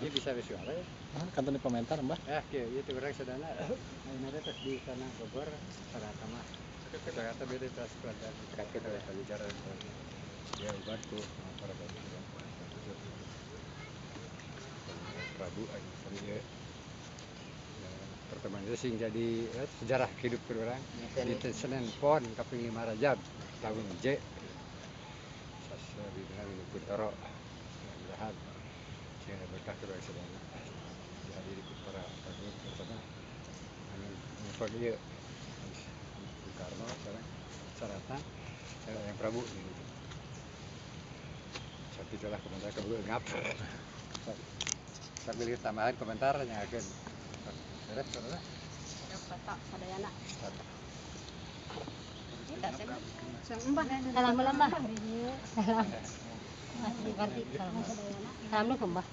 Ini bisa bersuara ya? Kantor di komentar mbah. Itu orang sedana. Ini ada tes di sana Bogor, Sarata mah. Sarata beda tes keluarga. Kakek oleh pelajaran. Ya ubat tuh para baru. Prabu aja saya. Pertemuan itu sing jadi sejarah hidup orang. Di Senin Pon kaping 5 Rajab tahun J. Sasa bina Kuntoro. Mudah-mudahan saya berkah kedua sedana. Dihadiri para tamu bersama Pak Iya Bung Karno sekarang Sarata yang Prabu gitu. Seperti itulah komentar kedua ngap. Sambil tambahan komentarnya akan. Beres saudara. Sadayana. Salam. Assalamualaikum, Mbah.